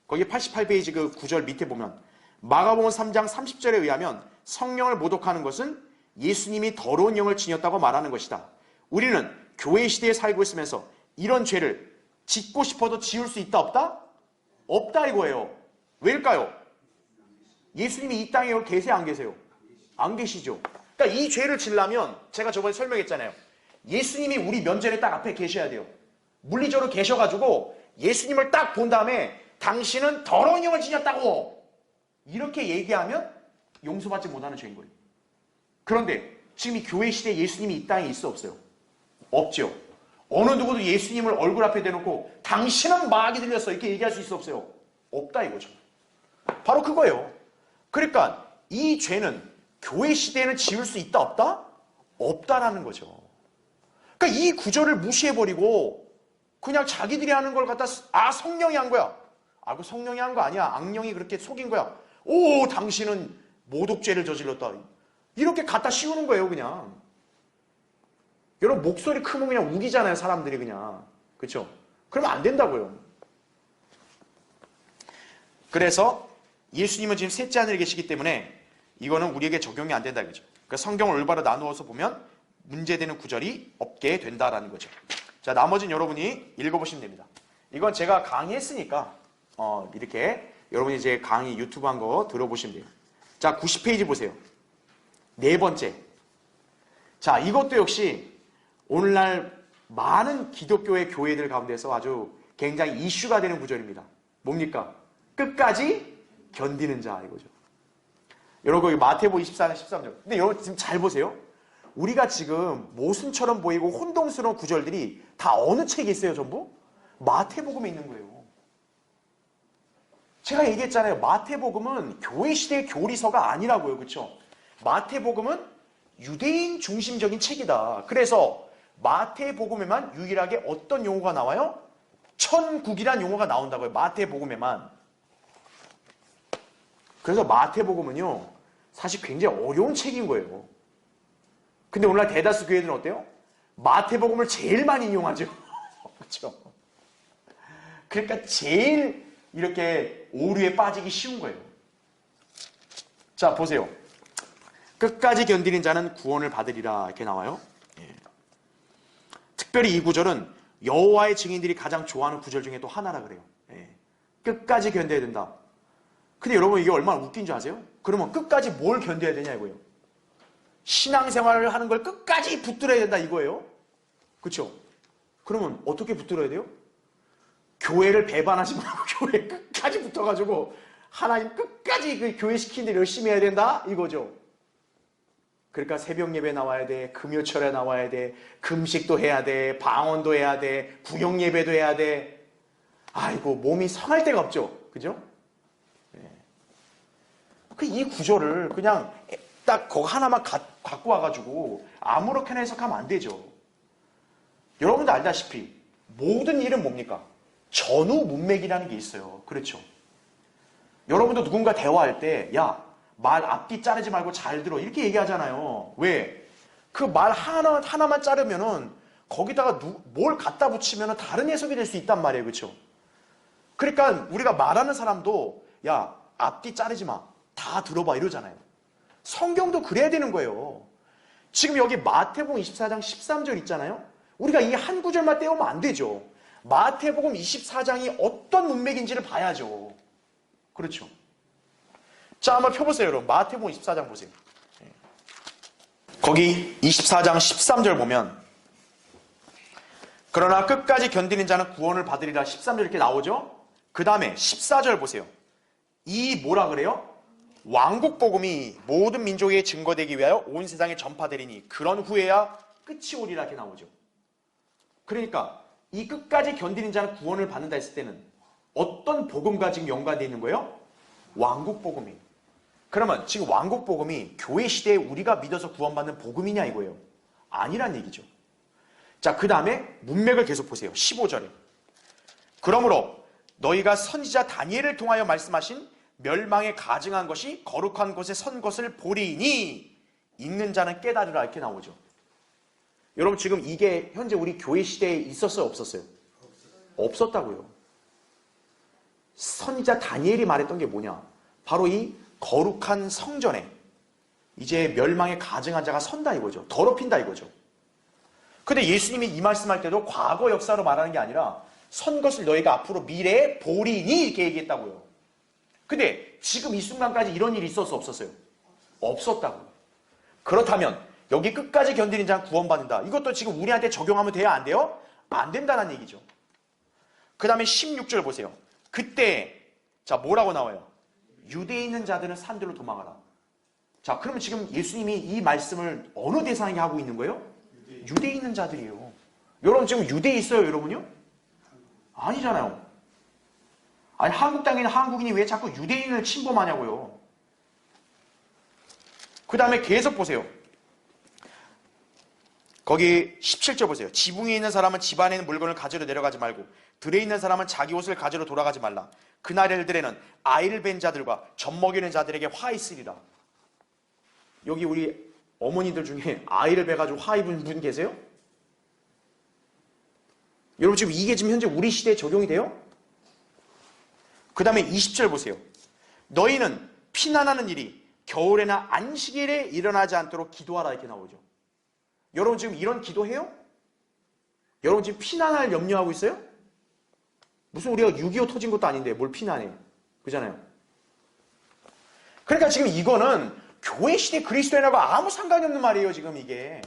거기 88페이지 그 구절 밑에 보면 마가복음 3장 30절에 의하면 성령을 모독하는 것은 예수님이 더러운 영을 지녔다고 말하는 것이다. 우리는 교회 시대에 살고 있으면서 이런 죄를 짓고 싶어도 지을 수 있다 없다? 없다 이거예요. 왜일까요? 예수님이 이 땅에 계세요 안 계세요? 안 계시죠. 그러니까 이 죄를 지려면 제가 저번에 설명했잖아요. 예수님이 우리 면전에 딱 앞에 계셔야 돼요. 물리적으로 계셔가지고 예수님을 딱 본 다음에 당신은 더러운 영을 지녔다고 이렇게 얘기하면 용서받지 못하는 죄인 거예요. 그런데 지금 이 교회 시대에 예수님이 이 땅에 있어 없어요? 없죠. 어느 누구도 예수님을 얼굴 앞에 대놓고 당신은 마귀 들렸어 이렇게 얘기할 수 있어 없어요? 없다 이거죠. 바로 그거예요. 그러니까 이 죄는 교회 시대에는 지을 수 있다 없다? 없다라는 거죠. 그러니까 이 구절을 무시해버리고 그냥 자기들이 하는 걸 갖다 성령이 한 거야. 그 성령이 한 거 아니야. 악령이 그렇게 속인 거야. 오, 당신은 모독죄를 저질렀다. 이렇게 갖다 씌우는 거예요, 그냥. 여러분, 목소리 크면 그냥 우기잖아요, 사람들이 그냥. 그렇죠? 그러면 안 된다고요. 그래서 예수님은 지금 셋째 하늘에 계시기 때문에 이거는 우리에게 적용이 안 된다, 이거죠. 그러니까 성경을 올바로 나누어서 보면 문제되는 구절이 없게 된다라는 거죠. 자, 나머지는 여러분이 읽어보시면 됩니다. 이건 제가 강의했으니까 이렇게 여러분이 이제 강의 유튜브 한 거 들어보시면 돼요. 자, 90페이지 보세요. 네 번째. 자, 이것도 역시 오늘날 많은 기독교의 교회들 가운데서 아주 굉장히 이슈가 되는 구절입니다. 뭡니까? 끝까지 견디는 자 이거죠. 여러분 거기 마태복음 24장 13절. 근데 여러분 지금 잘 보세요. 우리가 지금 모순처럼 보이고 혼동스러운 구절들이 다 어느 책에 있어요, 전부? 마태복음에 있는 거예요. 제가 얘기했잖아요. 마태복음은 교회 시대의 교리서가 아니라고요. 그렇죠? 마태복음은 유대인 중심적인 책이다. 그래서 마태복음에만 유일하게 어떤 용어가 나와요? 천국이란 용어가 나온다고요. 마태복음에만. 그래서 마태복음은요. 사실 굉장히 어려운 책인 거예요. 근데 오늘날 대다수 교회들은 어때요? 마태복음을 제일 많이 이용하죠. 그렇죠? 그러니까 제일 이렇게 오류에 빠지기 쉬운 거예요. 자, 보세요. 끝까지 견디는 자는 구원을 받으리라 이렇게 나와요. 예. 특별히 이 구절은 여호와의 증인들이 가장 좋아하는 구절 중에 또 하나라 그래요. 예. 끝까지 견뎌야 된다. 근데 여러분 이게 얼마나 웃긴 줄 아세요? 그러면 끝까지 뭘 견뎌야 되냐 이거예요. 신앙생활을 하는 걸 끝까지 붙들어야 된다 이거예요. 그렇죠? 그러면 어떻게 붙들어야 돼요? 교회를 배반하지 말고 교회 끝까지 붙어가지고 하나님 끝까지 그 교회 시키는 일 열심히 해야 된다 이거죠. 그러니까 새벽 예배 나와야 돼, 금요철에 나와야 돼, 금식도 해야 돼, 방언도 해야 돼, 구역 예배도 해야 돼. 아이고 몸이 성할 데가 없죠, 그죠? 네. 이 구절을 그냥 딱 그거 하나만 갖고 와가지고 아무렇게나 해석하면 안 되죠. 여러분도 알다시피 모든 일은 뭡니까? 전후 문맥이라는 게 있어요. 그렇죠? 여러분도 누군가 대화할 때 야, 말 앞뒤 자르지 말고 잘 들어 이렇게 얘기하잖아요. 왜? 그 말 하나만 자르면은 거기다가 뭘 갖다 붙이면은 다른 해석이 될 수 있단 말이에요. 그렇죠? 그러니까 우리가 말하는 사람도 야, 앞뒤 자르지 마. 다 들어봐 이러잖아요. 성경도 그래야 되는 거예요. 지금 여기 마태복음 24장 13절 있잖아요. 우리가 이 한 구절만 떼우면 안 되죠. 마태복음 24장이 어떤 문맥인지를 봐야죠. 그렇죠? 자, 한번 펴보세요, 여러분. 마태복음 24장 보세요. 거기 24장 13절 보면 그러나 끝까지 견디는 자는 구원을 받으리라 13절 이렇게 나오죠? 그 다음에 14절 보세요. 이 뭐라 그래요? 왕국 복음이 모든 민족에 증거되기 위하여 온 세상에 전파되리니 그런 후에야 끝이 오리라 이렇게 나오죠. 그러니까 이 끝까지 견디는 자는 구원을 받는다 했을 때는 어떤 복음과 지금 연관되어 있는 거예요? 왕국 복음이. 그러면 지금 왕국 복음이 교회 시대에 우리가 믿어서 구원받는 복음이냐 이거예요? 아니란 얘기죠. 자, 그 다음에 문맥을 계속 보세요. 15절에. 그러므로 너희가 선지자 다니엘을 통하여 말씀하신 멸망에 가증한 것이 거룩한 곳에 선 것을 보리니 읽는 자는 깨달으라 이렇게 나오죠. 여러분 지금 이게 현재 우리 교회 시대에 있었어요? 없었어요? 없었다고요. 선지자 다니엘이 말했던 게 뭐냐? 바로 이 거룩한 성전에 이제 멸망에 가증한 자가 선다 이거죠. 더럽힌다 이거죠. 근데 예수님이 이 말씀할 때도 과거 역사로 말하는 게 아니라 선 것을 너희가 앞으로 미래에 보리니 이렇게 얘기했다고요. 근데 지금 이 순간까지 이런 일이 있었어 없었어요? 없었다고요. 그렇다면 여기 끝까지 견디는 자는 구원받는다. 이것도 지금 우리한테 적용하면 돼요? 안 돼요? 안 된다는 얘기죠. 그 다음에 16절 보세요. 그때 자 뭐라고 나와요? 유대에 있는 자들은 산들로 도망하라. 자 그러면 지금 예수님이 이 말씀을 어느 대상에게 하고 있는 거예요? 유대에 있는 자들이에요. 여러분 지금 유대에 있어요 여러분요? 아니잖아요. 아니 한국 땅에 있는 한국인이 왜 자꾸 유대인을 침범하냐고요. 그 다음에 계속 보세요. 거기 17절 보세요. 지붕에 있는 사람은 집 안에 있는 물건을 가지러 내려가지 말고 들에 있는 사람은 자기 옷을 가지러 돌아가지 말라. 그날들에는 아이를 뵌 자들과 젖 먹이는 자들에게 화 있으리라. 여기 우리 어머니들 중에 아이를 뵈가지고 화 입은 분 계세요? 여러분 지금 이게 지금 현재 우리 시대에 적용이 돼요? 그 다음에 20절 보세요. 너희는 피난하는 일이 겨울에나 안식일에 일어나지 않도록 기도하라 이렇게 나오죠. 여러분 지금 이런 기도해요? 여러분 지금 피난할 염려하고 있어요? 무슨 우리가 6.25 터진 것도 아닌데 뭘 피난해. 그잖아요. 그러니까 지금 이거는 교회 시대 그리스도인하고 아무 상관이 없는 말이에요 지금 이게.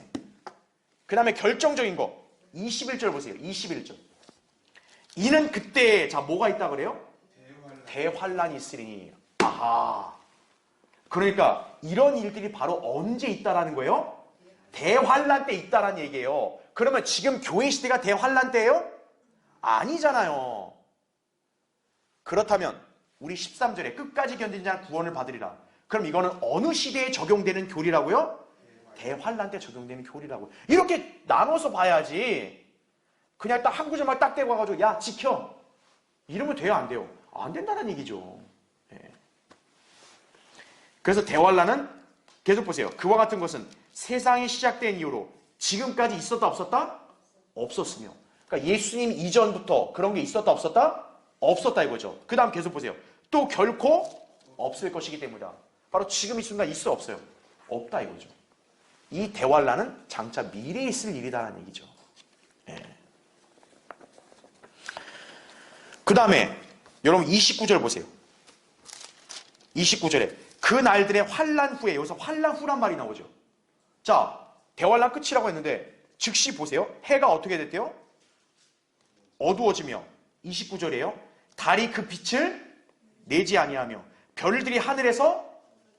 그 다음에 결정적인 거 21절 보세요. 21절. 이는 그때 자 뭐가 있다 그래요? 대환란이 있으리니. 아하. 그러니까 이런 일들이 바로 언제 있다라는 거예요? 대환란 때 있다라는 얘기예요. 그러면 지금 교회 시대가 대환란 때예요? 아니잖아요. 그렇다면 우리 13절에 끝까지 견딘 자는 구원을 받으리라. 그럼 이거는 어느 시대에 적용되는 교리라고요? 대환란 때 적용되는 교리라고요. 이렇게 나눠서 봐야지. 그냥 딱 한 구절만 딱 떼고 와가지고 야 지켜. 이러면 돼요 안 돼요? 안 된다는 얘기죠. 예. 그래서 대환란은 계속 보세요. 그와 같은 것은 세상이 시작된 이후로 지금까지 있었다 없었다? 없었으며. 그러니까 예수님 이전부터 그런 게 있었다 없었다? 없었다 이거죠. 그 다음 계속 보세요. 또 결코 없을 것이기 때문이다. 바로 지금 이 순간 있어 없어요? 없다 이거죠. 이 대환란은 장차 미래에 있을 일이다라는 얘기죠. 예. 그 다음에 여러분 29절 보세요. 29절에 그 날들의 환란 후에 여기서 환란 후란 말이 나오죠. 자 대환란 끝이라고 했는데 즉시 보세요. 해가 어떻게 됐대요? 어두워지며 29절이에요. 달이 그 빛을 내지 아니하며 별들이 하늘에서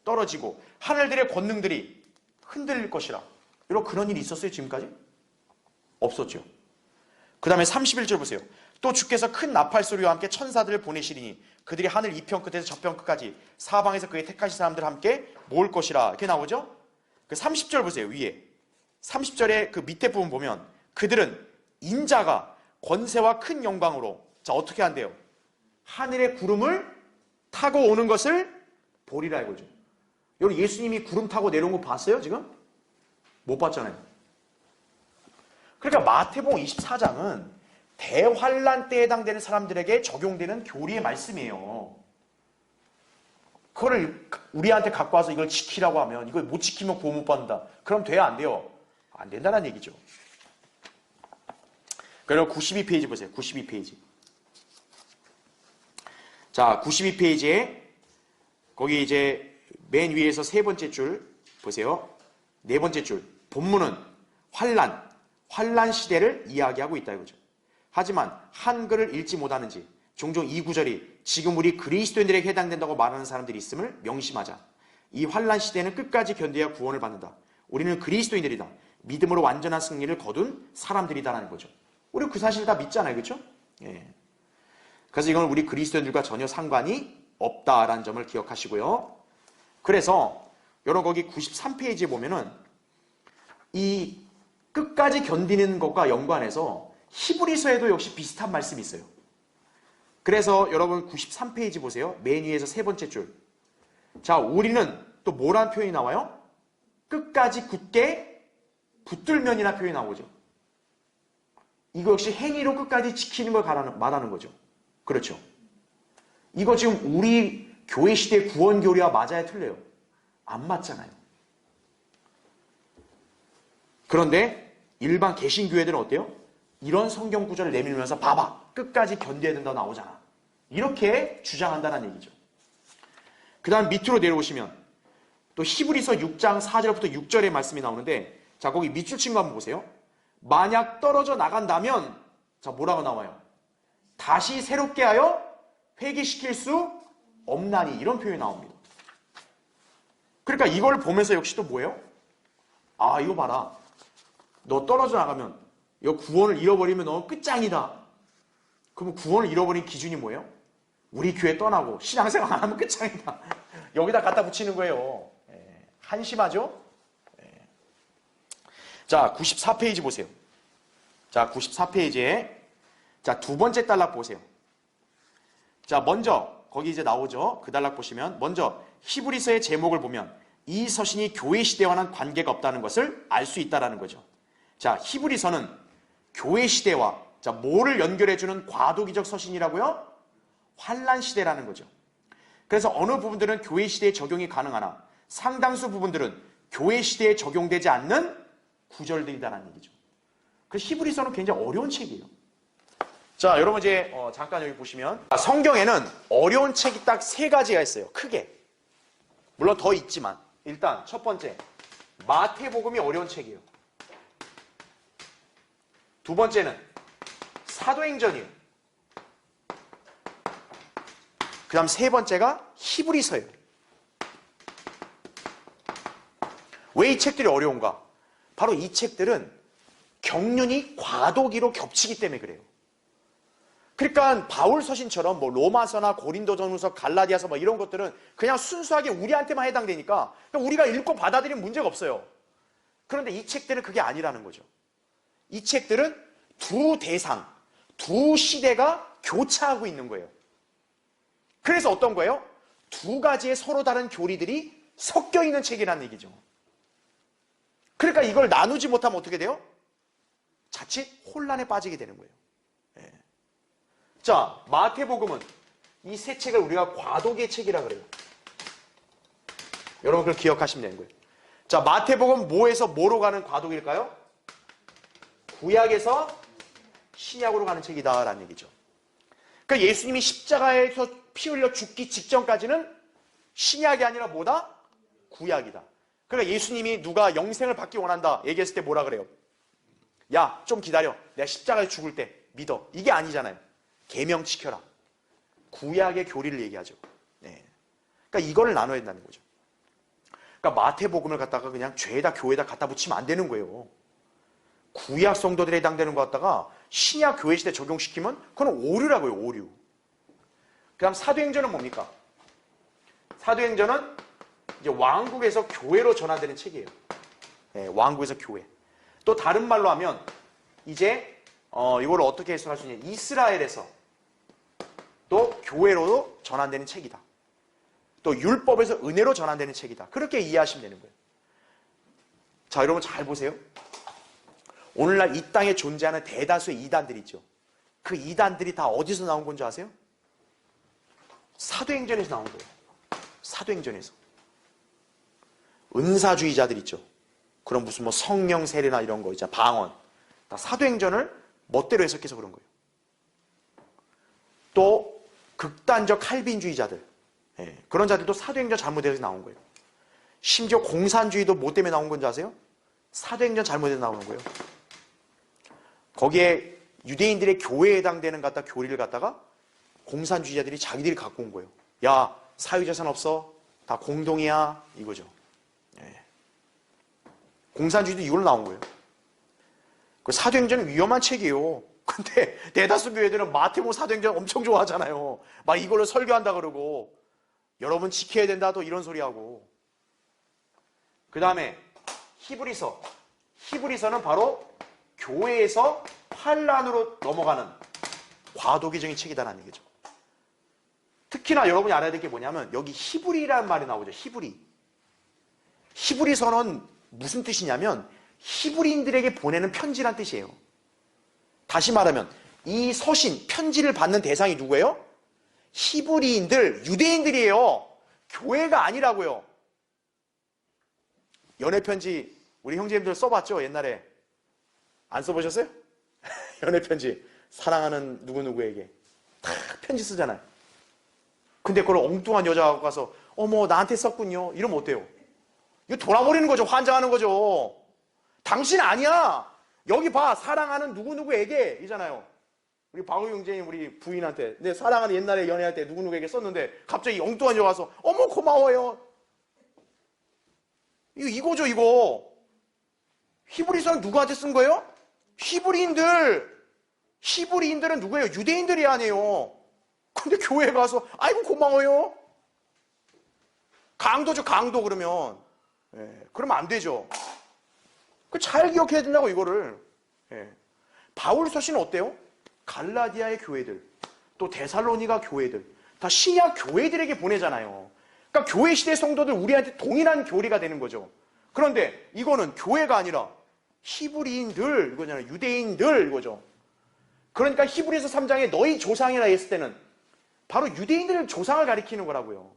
떨어지고 하늘들의 권능들이 흔들릴 것이라. 여러분 그런 일이 있었어요 지금까지? 없었죠. 그 다음에 31절 보세요. 또 주께서 큰 나팔 소리와 함께 천사들을 보내시리니 그들이 하늘 이편 끝에서 저편 끝까지 사방에서 그의 택하신 사람들과 함께 모을 것이라. 이렇게 나오죠. 그 30절 보세요. 위에 30절의 그 밑에 부분 보면 그들은 인자가 권세와 큰 영광으로 자 어떻게 한대요? 하늘의 구름을 타고 오는 것을 보리라 이거죠. 여러분 예수님이 구름 타고 내려온 거 봤어요 지금? 못 봤잖아요. 그러니까 마태복음 24장은 대환란 때에 해당되는 사람들에게 적용되는 교리의 말씀이에요. 그거를 우리한테 갖고 와서 이걸 지키라고 하면 이걸 못 지키면 구원 못 받는다. 그럼 돼야 안 돼요? 안 된다는 얘기죠. 그리고 92페이지 보세요. 92페이지. 자, 92페이지에 거기 이제 맨 위에서 세 번째 줄 보세요. 네 번째 줄. 본문은 환란 시대를 이야기하고 있다 이거죠. 하지만 한글을 읽지 못하는지 종종 이 구절이 지금 우리 그리스도인들에게 해당된다고 말하는 사람들이 있음을 명심하자. 이 환난 시대는 끝까지 견뎌야 구원을 받는다. 우리는 그리스도인들이다. 믿음으로 완전한 승리를 거둔 사람들이다라는 거죠. 우리 그 사실 다 믿잖아요. 그렇죠? 예. 그래서 이건 우리 그리스도인들과 전혀 상관이 없다라는 점을 기억하시고요. 그래서 여러분 거기 93페이지에 보면은 이 끝까지 견디는 것과 연관해서 히브리서에도 역시 비슷한 말씀이 있어요. 그래서 여러분 93페이지 보세요. 맨 위에서 세 번째 줄. 자, 우리는 또 뭐라는 표현이 나와요? 끝까지 굳게 붙들면이라는 표현이 나오죠. 이거 역시 행위로 끝까지 지키는 걸 말하는 거죠. 그렇죠. 이거 지금 우리 교회 시대 구원 교리와 맞아야 틀려요? 안 맞잖아요. 그런데 일반 개신교회들은 어때요? 이런 성경 구절을 내밀면서 봐봐. 끝까지 견뎌야 된다고 나오잖아. 이렇게 주장한다는 얘기죠. 그 다음 밑으로 내려오시면 또 히브리서 6장 4절부터 6절의 말씀이 나오는데 자 거기 밑줄 친 거 한번 보세요. 만약 떨어져 나간다면 자 뭐라고 나와요? 다시 새롭게 하여 회개시킬 수 없나니 이런 표현이 나옵니다. 그러니까 이걸 보면서 역시 또 뭐예요? 아 이거 봐라. 너 떨어져 나가면 이거 구원을 잃어버리면 너 끝장이다. 그럼 구원을 잃어버린 기준이 뭐예요? 우리 교회 떠나고 신앙생활 안 하면 끝장이다. 여기다 갖다 붙이는 거예요. 한심하죠? 자 94페이지 보세요. 자 94페이지에 자 두 번째 단락 보세요. 자 먼저 거기 이제 나오죠. 그 단락 보시면 먼저 히브리서의 제목을 보면 이 서신이 교회 시대와는 관계가 없다는 것을 알 수 있다는 거죠. 자 히브리서는 교회 시대와 자 뭐를 연결해주는 과도기적 서신이라고요? 환난 시대라는 거죠. 그래서 어느 부분들은 교회 시대에 적용이 가능하나 상당수 부분들은 교회 시대에 적용되지 않는 구절들이다라는 얘기죠. 그래서 히브리서는 굉장히 어려운 책이에요. 자 여러분 이제 잠깐 여기 보시면 성경에는 어려운 책이 딱 세 가지가 있어요. 크게. 물론 더 있지만 일단 첫 번째 마태복음이 어려운 책이에요. 두 번째는 사도행전이에요. 그 다음 세 번째가 히브리서예요. 왜 이 책들이 어려운가? 바로 이 책들은 경륜이 과도기로 겹치기 때문에 그래요. 그러니까 바울 서신처럼 뭐 로마서나 고린도전서, 갈라디아서 뭐 이런 것들은 그냥 순수하게 우리한테만 해당되니까 우리가 읽고 받아들이면 문제가 없어요. 그런데 이 책들은 그게 아니라는 거죠. 이 책들은 두 대상, 두 시대가 교차하고 있는 거예요. 그래서 어떤 거예요? 두 가지의 서로 다른 교리들이 섞여 있는 책이라는 얘기죠. 그러니까 이걸 나누지 못하면 어떻게 돼요? 자칫 혼란에 빠지게 되는 거예요. 예. 자, 마태복음은 이 세 책을 우리가 과도기의 책이라 그래요. 여러분 그걸 기억하시면 되는 거예요. 자, 마태복음 뭐에서 뭐로 가는 과도기일까요? 구약에서 신약으로 가는 책이다라는 얘기죠. 그러니까 예수님이 십자가에서 피 흘려 죽기 직전까지는 신약이 아니라 뭐다? 구약이다. 그러니까 예수님이 누가 영생을 받기 원한다 얘기했을 때 뭐라 그래요? 야, 좀 기다려. 내가 십자가에 죽을 때 믿어. 이게 아니잖아요. 계명 지켜라. 구약의 교리를 얘기하죠. 네. 그러니까 이거를 나눠야 된다는 거죠. 그러니까 마태복음을 갖다가 그냥 죄에다 교회에다 갖다 붙이면 안 되는 거예요. 구약 성도들에 해당되는 것 갖다가 신약 교회 시대 적용시키면 그건 오류라고요. 오류. 그 다음 사도행전은 뭡니까? 사도행전은 이제 왕국에서 교회로 전환되는 책이에요. 네, 왕국에서 교회. 또 다른 말로 하면 이제 이걸 어떻게 해석할 수 있냐? 이스라엘에서 또 교회로 전환되는 책이다. 또 율법에서 은혜로 전환되는 책이다. 그렇게 이해하시면 되는 거예요. 자, 여러분 잘 보세요. 오늘날 이 땅에 존재하는 대다수의 이단들이 있죠. 그 이단들이 다 어디서 나온 건지 아세요? 사도행전에서 나온 거예요. 사도행전에서. 은사주의자들 있죠. 그럼 무슨 뭐 성령 세례나 이런 거 있잖아. 방언. 다 사도행전을 멋대로 해석해서 그런 거예요. 또 극단적 칼빈주의자들. 예, 그런 자들도 사도행전 잘못해서 나온 거예요. 심지어 공산주의도 뭐 때문에 나온 건지 아세요? 사도행전 잘못해서 나오는 거예요. 거기에 유대인들의 교회에 해당되는 교리를 갖다가 공산주의자들이 자기들이 갖고 온 거예요. 야, 사유재산 없어? 다 공동이야? 이거죠. 예. 공산주의도 이걸로 나온 거예요. 그 사도행전은 위험한 책이에요. 근데 대다수 교회들은 마태복음 사도행전 엄청 좋아하잖아요. 막 이걸로 설교한다 그러고 여러분 지켜야 된다 또 이런 소리 하고. 그 다음에 히브리서는 바로 교회에서 환란으로 넘어가는 과도기적인 책이다라는 얘기죠. 특히나 여러분이 알아야 될 게 뭐냐면 여기 히브리라는 말이 나오죠. 히브리서는 무슨 뜻이냐면 히브리인들에게 보내는 편지란 뜻이에요. 다시 말하면 이 서신, 편지를 받는 대상이 누구예요? 히브리인들, 유대인들이에요. 교회가 아니라고요. 연애편지 우리 형제님들 써봤죠? 옛날에. 안 써보셨어요? 연애편지. 사랑하는 누구누구에게. 다 편지 쓰잖아요. 근데 그걸 엉뚱한 여자가 가서 어머 나한테 썼군요. 이러면 어때요? 이거 돌아버리는 거죠. 환장하는 거죠. 당신 아니야. 여기 봐. 사랑하는 누구누구에게 이잖아요. 우리 박우 형제님 우리 부인한테 내 사랑하는 옛날에 연애할 때 누구누구에게 썼는데 갑자기 엉뚱한 여자가 가서 어머 고마워요. 이거죠 이거. 히브리서는 누구한테 쓴 거예요? 히브리인들은 누구예요? 유대인들이 아니에요. 근데 교회에 가서 아이고 고마워요. 강도죠 강도 그러면. 예, 그러면 안 되죠. 잘 기억해야 된다고 이거를. 예. 바울 서신은 어때요? 갈라디아의 교회들 또 데살로니가 교회들 다 신약 교회들에게 보내잖아요. 그러니까 교회 시대 성도들 우리한테 동일한 교리가 되는 거죠. 그런데 이거는 교회가 아니라 히브리인들 이거잖아요. 유대인들 이거죠. 그러니까 히브리서 3장에 너희 조상이라 했을 때는 바로 유대인들 조상을 가리키는 거라고요.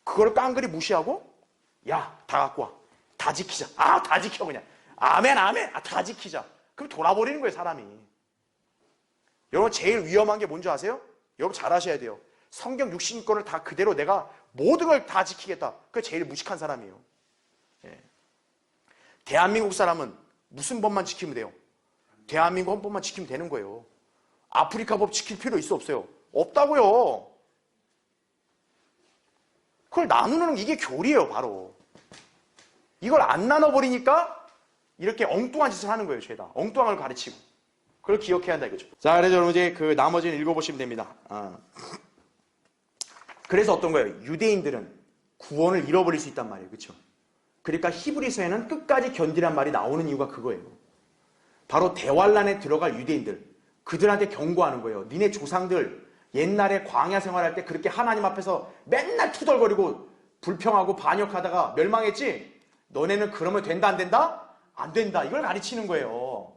그걸 깡그리 무시하고 야, 다 갖고 와. 다 지키자. 다 지켜 그냥. 아멘. 다 지키자. 그럼 돌아버리는 거예요, 사람이. 여러분 제일 위험한 게 뭔지 아세요? 여러분 잘 아셔야 돼요. 성경 66권을 다 그대로 내가 모든 걸 다 지키겠다. 그게 제일 무식한 사람이에요. 예. 대한민국 사람은 무슨 법만 지키면 돼요? 대한민국 헌법만 지키면 되는 거예요. 아프리카 법 지킬 필요 있어 없어요? 없다고요. 그걸 나누는 이게 교리예요, 바로. 이걸 안 나눠버리니까 이렇게 엉뚱한 짓을 하는 거예요, 죄다. 엉뚱한 걸 가르치고. 그걸 기억해야 한다 이거죠. 자, 그래서 여러분 이제 그 나머지는 읽어보시면 됩니다. 그래서 어떤 거예요? 유대인들은 구원을 잃어버릴 수 있단 말이에요. 그렇죠? 그러니까 히브리서에는 끝까지 견디란 말이 나오는 이유가 그거예요. 바로 대환란에 들어갈 유대인들, 그들한테 경고하는 거예요. 니네 조상들 옛날에 광야 생활할 때 그렇게 하나님 앞에서 맨날 투덜거리고 불평하고 반역하다가 멸망했지? 너네는 그러면 된다 안 된다? 안 된다. 이걸 가르치는 거예요.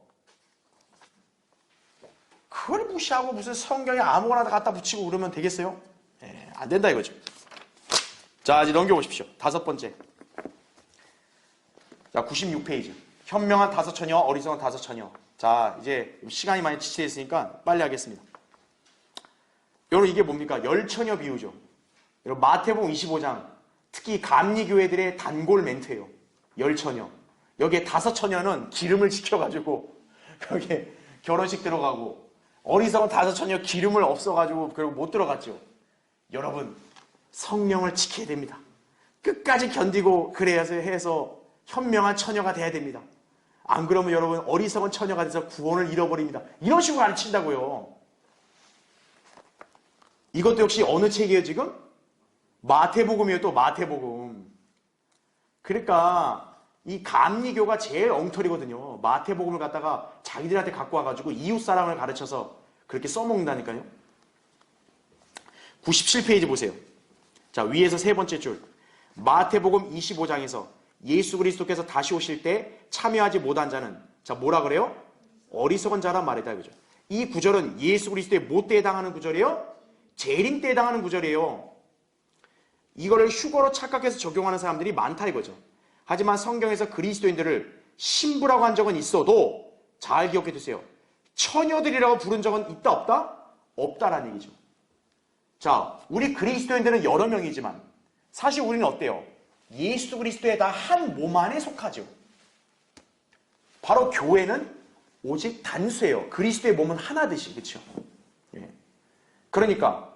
그걸 무시하고 무슨 성경에 아무거나 갖다 붙이고 그러면 되겠어요? 예, 안 된다 이거죠. 자, 이제 넘겨보십시오. 5번째. 자, 96페이지. 현명한 5처녀, 어리석은 5처녀. 자, 이제 시간이 많이 지체했으니까 빨리 하겠습니다. 여러분 이게 뭡니까? 열처녀 비유죠. 여러분 마태복음 25장 특히 감리교회들의 단골 멘트예요. 열처녀. 여기에 5처녀는 기름을 지켜가지고 여기에 결혼식 들어가고 어리석은 5처녀 기름을 없어가지고 그리고 못 들어갔죠. 여러분 성령을 지켜야 됩니다. 끝까지 견디고 그래야 해서 현명한 처녀가 돼야 됩니다. 안 그러면 여러분 어리석은 처녀가 돼서 구원을 잃어버립니다. 이런 식으로 가르친다고요. 이것도 역시 어느 책이에요 지금? 마태복음이에요. 또 마태복음. 그러니까 이 감리교가 제일 엉터리거든요. 마태복음을 갖다가 자기들한테 갖고 와가지고 이웃사랑을 가르쳐서 그렇게 써먹는다니까요. 97페이지 보세요. 자, 위에서 세 번째 줄. 마태복음 25장에서 예수 그리스도께서 다시 오실 때 참여하지 못한 자는 자 뭐라 그래요? 어리석은 자란 말이다. 그죠? 이 구절은 예수 그리스도의 못때에 해당하는 구절이에요? 재림 때에 해당하는 구절이에요. 이거를 휴거로 착각해서 적용하는 사람들이 많다 이거죠. 하지만 성경에서 그리스도인들을 신부라고 한 적은 있어도 잘 기억해 두세요. 처녀들이라고 부른 적은 있다 없다? 없다라는 얘기죠. 자, 우리 그리스도인들은 여러 명이지만 사실 우리는 어때요? 예수 그리스도의 다 한 몸 안에 속하죠. 바로 교회는 오직 단수예요. 그리스도의 몸은 하나듯이. 그렇죠? 예. 그러니까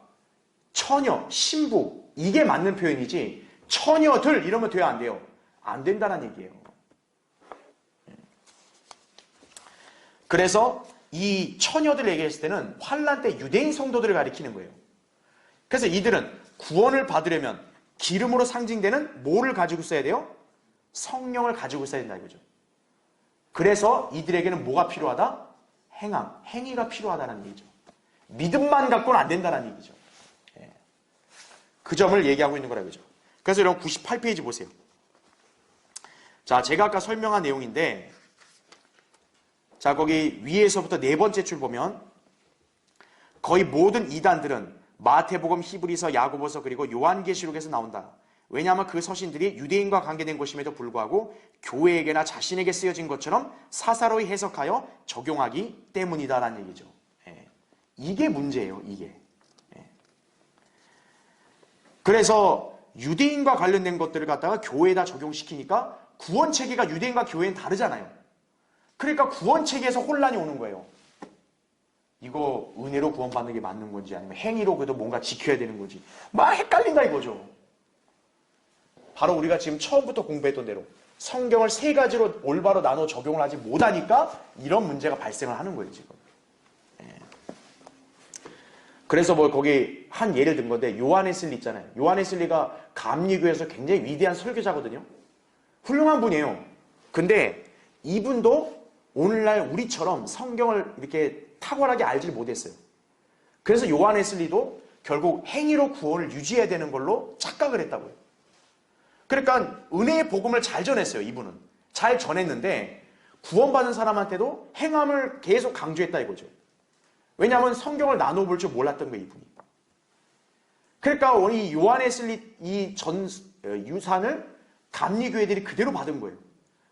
처녀, 신부 이게 맞는 표현이지 처녀들 이러면 돼요 안 돼요? 안 된다는 얘기예요. 그래서 이 처녀들 얘기했을 때는 환란 때 유대인 성도들을 가리키는 거예요. 그래서 이들은 구원을 받으려면 기름으로 상징되는 뭐를 가지고 있어야 돼요? 성령을 가지고 있어야 된다 이거죠. 그래서 이들에게는 뭐가 필요하다? 행함, 행위가 필요하다는 얘기죠. 믿음만 갖고는 안 된다는 얘기죠. 그 점을 얘기하고 있는 거라고 그죠. 그래서 여러분 98페이지 보세요. 자, 제가 아까 설명한 내용인데 자, 거기 위에서부터 네 번째 줄 보면 거의 모든 이단들은 마태복음, 히브리서, 야고보서 그리고 요한계시록에서 나온다. 왜냐하면 그 서신들이 유대인과 관계된 것임에도 불구하고 교회에게나 자신에게 쓰여진 것처럼 사사로이 해석하여 적용하기 때문이다라는 얘기죠. 이게 문제예요. 이게. 그래서 유대인과 관련된 것들을 갖다가 교회에다 적용시키니까 구원 체계가 유대인과 교회는 다르잖아요. 그러니까 구원 체계에서 혼란이 오는 거예요. 이거 은혜로 구원받는 게 맞는 건지 아니면 행위로 그래도 뭔가 지켜야 되는 건지 막 헷갈린다 이거죠. 바로 우리가 지금 처음부터 공부했던 대로 성경을 세 가지로 올바로 나눠 적용을 하지 못하니까 이런 문제가 발생을 하는 거예요 지금. 그래서 뭐 거기 한 예를 든 건데 요한웨슬리 있잖아요. 요한웨슬리가 감리교에서 굉장히 위대한 설교자거든요. 훌륭한 분이에요. 근데 이분도 오늘날 우리처럼 성경을 이렇게 탁월하게 알지를 못했어요. 그래서 요한웨슬리도 결국 행위로 구원을 유지해야 되는 걸로 착각을 했다고요. 그러니까 은혜의 복음을 잘 전했어요. 이분은 잘 전했는데 구원받은 사람한테도 행함을 계속 강조했다 이거죠. 왜냐하면 성경을 나눠볼 줄 몰랐던 거예요, 이분이. 그러니까 이 요한웨슬리 이 전 유산을 감리교회들이 그대로 받은 거예요.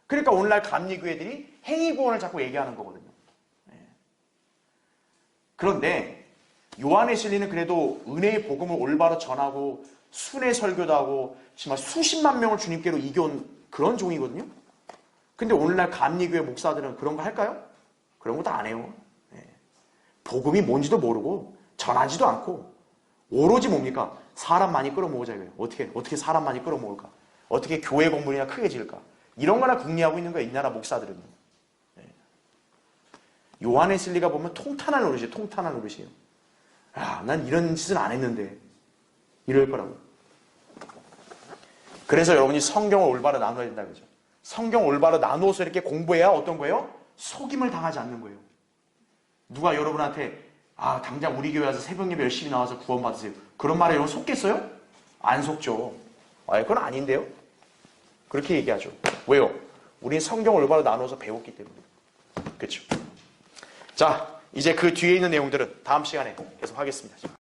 그러니까 오늘날 감리교회들이 행위구원을 자꾸 얘기하는 거거든요. 그런데 요한웨슬리는 그래도 은혜의 복음을 올바로 전하고 순회 설교도 하고 정말 수십만 명을 주님께로 이겨온 그런 종이거든요. 근데 오늘날 감리교회 목사들은 그런 거 할까요? 그런 것도 안 해요. 복음이 뭔지도 모르고 전하지도 않고 오로지 뭡니까? 사람 많이 끌어모으자 이거예요. 어떻게 사람 많이 끌어모을까? 어떻게 교회 건물이나 크게 지을까? 이런 거나 궁리하고 있는 거예요. 이 나라 목사들은. 요한웨슬리가 보면 통탄한 노릇이에요. 통탄한 노릇이에요. 야, 난 이런 짓은 안 했는데 이럴 거라고. 그래서 여러분이 성경을 올바로 나눠야 된다 그죠? 성경 올바로 나누어서 이렇게 공부해야 어떤 거예요? 속임을 당하지 않는 거예요. 누가 여러분한테 당장 우리 교회 와서 새벽 예배 열심히 나와서 구원 받으세요. 그런 말에 여러분 속겠어요? 안 속죠. 그건 아닌데요. 그렇게 얘기하죠. 왜요? 우리는 성경을 올바로 나눠서 배웠기 때문에. 그렇죠. 자, 이제 그 뒤에 있는 내용들은 다음 시간에 계속 하겠습니다.